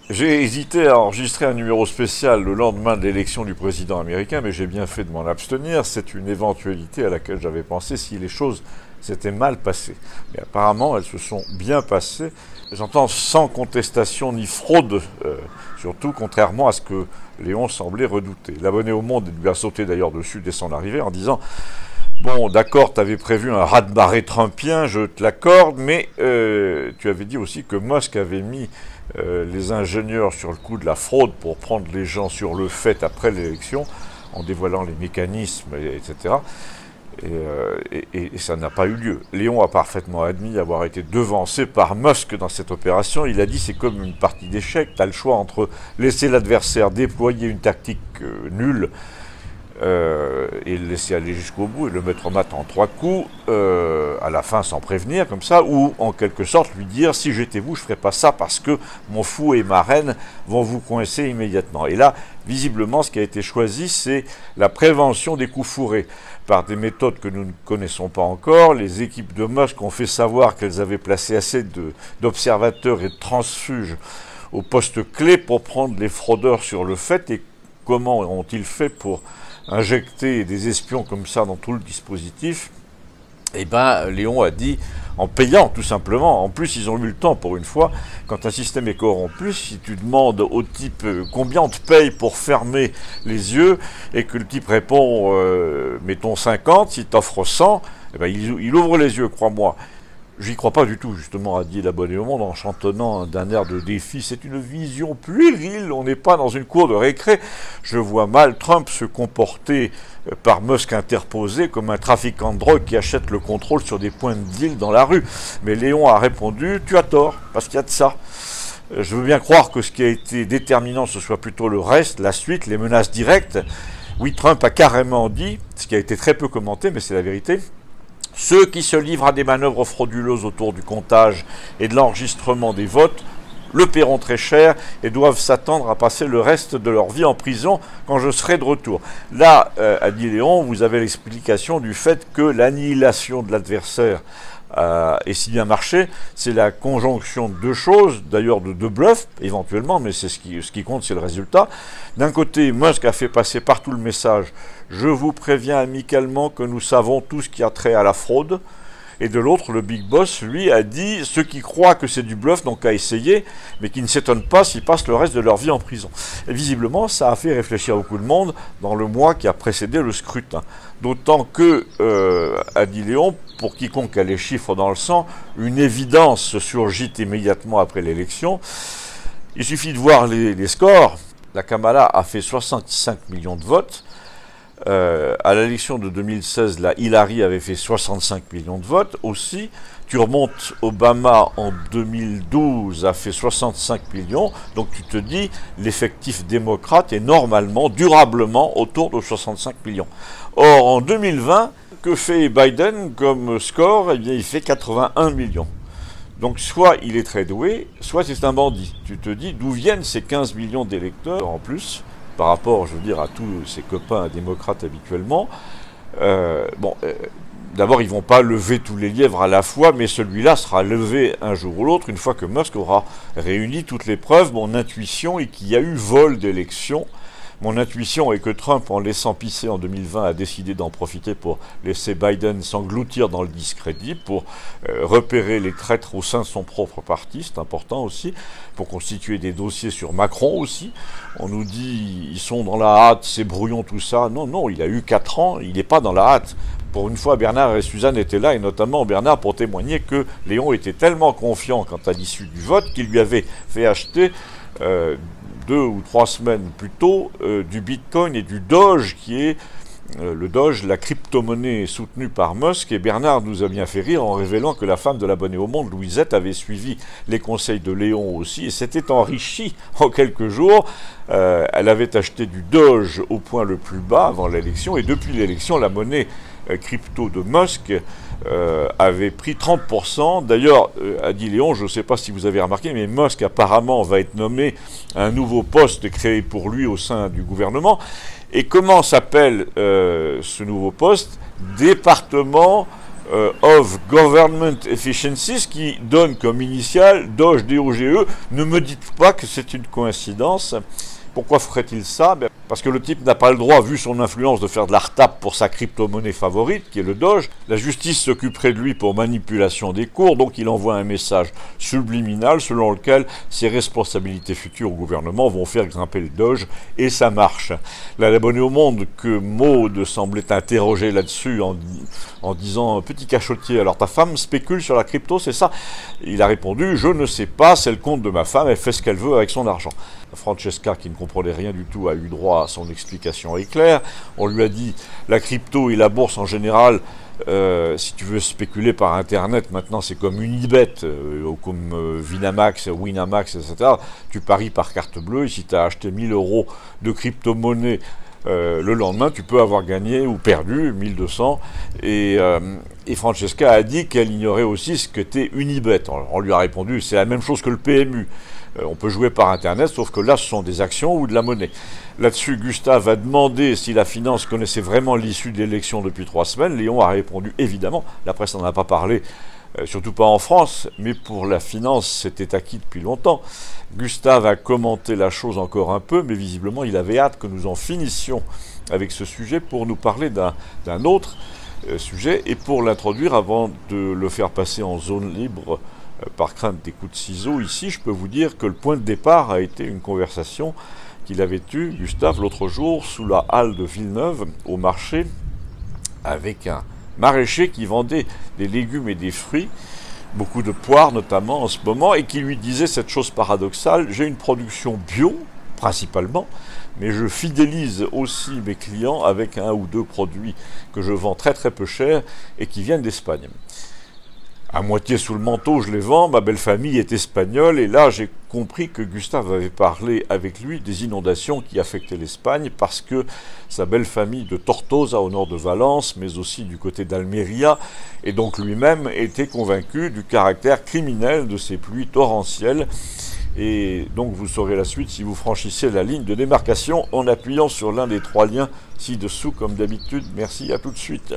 J'ai hésité à enregistrer un numéro spécial le lendemain de l'élection du président américain, mais j'ai bien fait de m'en abstenir. C'est une éventualité à laquelle j'avais pensé si les choses s'étaient mal passées. Mais apparemment, elles se sont bien passées. J'entends sans contestation ni fraude, surtout contrairement à ce que Léon semblait redouter. L'abonné au Monde lui a sauté d'ailleurs dessus dès son arrivée en disant « Bon, d'accord, tu avais prévu un raz-de-marée trumpien, je te l'accorde, mais tu avais dit aussi que Musk avait mis les ingénieurs sur le coup de la fraude pour prendre les gens sur le fait après l'élection, en dévoilant les mécanismes, etc. Et ça n'a pas eu lieu. Léon a parfaitement admis avoir été devancé par Musk dans cette opération. Il a dit c'est comme une partie d'échecs, tu as le choix entre laisser l'adversaire déployer une tactique nulle et le laisser aller jusqu'au bout et le mettre au mat en 3 coups, à la fin sans prévenir, comme ça, ou en quelque sorte lui dire si j'étais vous, je ne ferais pas ça parce que mon fou et ma reine vont vous coincer immédiatement. Et là, visiblement, ce qui a été choisi, c'est la prévention des coups fourrés par des méthodes que nous ne connaissons pas encore. Les équipes de Musk ont fait savoir qu'elles avaient placé assez d'observateurs et de transfuges au poste clé pour prendre les fraudeurs sur le fait. Et comment ont-ils fait pour injecter des espions comme ça dans tout le dispositif? Eh bien, Léon a dit, en payant tout simplement, en plus ils ont eu le temps pour une fois, quand un système est corrompu, si tu demandes au type combien on te paye pour fermer les yeux, et que le type répond, mettons 50, s'il t'offre 100, eh ben, il ouvre les yeux, crois-moi. J'y crois pas du tout, justement, a dit l'abonné au Monde en chantonnant d'un air de défi. C'est une vision puérile, on n'est pas dans une cour de récré. Je vois mal Trump se comporter par Musk interposé comme un trafiquant de drogue qui achète le contrôle sur des points de deal dans la rue. Mais Léon a répondu, tu as tort, parce qu'il y a de ça. Je veux bien croire que ce qui a été déterminant, ce soit plutôt le reste, la suite, les menaces directes. Oui, Trump a carrément dit, ce qui a été très peu commenté, mais c'est la vérité, ceux qui se livrent à des manœuvres frauduleuses autour du comptage et de l'enregistrement des votes le paieront très cher et doivent s'attendre à passer le reste de leur vie en prison quand je serai de retour. Là, a dit Léon, vous avez l'explication du fait que l'annihilation de l'adversaire et si bien marché, c'est la conjonction de deux choses, d'ailleurs de deux bluffs, éventuellement, mais c'est ce qui compte, c'est le résultat. D'un côté, Musk a fait passer partout le message « Je vous préviens amicalement que nous savons tout ce qui a trait à la fraude ». Et de l'autre, le Big Boss, lui, a dit « Ceux qui croient que c'est du bluff n'ont qu'à essayer, mais qui ne s'étonnent pas s'ils passent le reste de leur vie en prison ». Et visiblement, ça a fait réfléchir beaucoup de monde dans le mois qui a précédé le scrutin. D'autant que, a dit Léon, pour quiconque a les chiffres dans le sang, une évidence surgit immédiatement après l'élection. Il suffit de voir les scores. La Kamala a fait 65 millions de votes. À l'élection de 2016, la Hillary avait fait 65 millions de votes aussi. Tu remontes, Obama en 2012 a fait 65 millions. Donc tu te dis, l'effectif démocrate est normalement, durablement autour de 65 millions. Or, en 2020, que fait Biden comme score? Eh bien, il fait 81 millions. Donc soit il est très doué, soit c'est un bandit. Tu te dis, d'où viennent ces 15 millions d'électeurs en plus par rapport, je veux dire, à tous ses copains démocrates habituellement. D'abord, ils ne vont pas lever tous les lièvres à la fois, mais celui-là sera levé un jour ou l'autre, une fois que Musk aura réuni toutes les preuves. Mon intuition est qu'il y a eu vol d'élection. Mon intuition est que Trump, en laissant pisser en 2020, a décidé d'en profiter pour laisser Biden s'engloutir dans le discrédit, pour repérer les traîtres au sein de son propre parti, c'est important aussi, pour constituer des dossiers sur Macron aussi. On nous dit, ils sont dans la hâte, c'est brouillon tout ça. Non, non, il a eu 4 ans, il n'est pas dans la hâte. Pour une fois, Bernard et Suzanne étaient là, et notamment Bernard pour témoigner que Léon était tellement confiant quant à l'issue du vote qu'il lui avait fait acheter 2 ou 3 semaines plus tôt du Bitcoin et du Doge, qui est le Doge, la crypto-monnaie soutenue par Musk. Et Bernard nous a bien fait rire en révélant que la femme de l'abonné au Monde, Louisette, avait suivi les conseils de Léon aussi et s'était enrichie en quelques jours. Elle avait acheté du Doge au point le plus bas avant l'élection, et depuis l'élection, la monnaie crypto de Musk avait pris 30%. D'ailleurs, a dit Léon, je ne sais pas si vous avez remarqué, mais Musk apparemment va être nommé à un nouveau poste créé pour lui au sein du gouvernement. Et comment s'appelle ce nouveau poste? Département of Government Efficiencies, qui donne comme initiale Doge, DOGE. Ne me dites pas que c'est une coïncidence. Pourquoi ferait-il ça? Parce que le type n'a pas le droit, vu son influence, de faire de la retape pour sa crypto-monnaie favorite, qui est le Doge. La justice s'occuperait de lui pour manipulation des cours, donc il envoie un message subliminal selon lequel ses responsabilités futures au gouvernement vont faire grimper le Doge, et ça marche. Là, l'abonné au Monde que Maud semblait interroger là-dessus en disant « Petit cachotier, alors ta femme spécule sur la crypto, c'est ça ?» Il a répondu « Je ne sais pas, c'est le compte de ma femme, elle fait ce qu'elle veut avec son argent. » Francesca, qui ne comprenait rien du tout, a eu droit à son explication éclair. On lui a dit la crypto et la bourse en général, si tu veux spéculer par Internet, maintenant c'est comme Unibet, comme Winamax, etc. Tu paries par carte bleue et si tu as acheté 1000 € de crypto-monnaie le lendemain, tu peux avoir gagné ou perdu 1200. Et Francesca a dit qu'elle ignorait aussi ce qu'était Unibet. On lui a répondu c'est la même chose que le PMU. On peut jouer par Internet, sauf que là, ce sont des actions ou de la monnaie. Là-dessus, Gustave a demandé si la finance connaissait vraiment l'issue de l'élection depuis 3 semaines. Léon a répondu évidemment. La presse n'en a pas parlé, surtout pas en France, mais pour la finance, c'était acquis depuis longtemps. Gustave a commenté la chose encore un peu, mais visiblement, il avait hâte que nous en finissions avec ce sujet pour nous parler d'un autre sujet et pour l'introduire avant de le faire passer en zone libre. Par crainte des coups de ciseaux, ici, je peux vous dire que le point de départ a été une conversation qu'il avait eue, Gustave, l'autre jour, sous la halle de Villeneuve, au marché, avec un maraîcher qui vendait des légumes et des fruits, beaucoup de poires notamment en ce moment, et qui lui disait cette chose paradoxale, j'ai une production bio, principalement, mais je fidélise aussi mes clients avec 1 ou 2 produits que je vends très très peu cher et qui viennent d'Espagne. À moitié sous le manteau, je les vends, ma belle famille est espagnole, et là j'ai compris que Gustave avait parlé avec lui des inondations qui affectaient l'Espagne, parce que sa belle famille de Tortosa au nord de Valence, mais aussi du côté d'Almeria, et donc lui-même était convaincu du caractère criminel de ces pluies torrentielles. Et donc vous saurez la suite si vous franchissez la ligne de démarcation en appuyant sur l'un des 3 liens ci-dessous comme d'habitude. Merci, à tout de suite.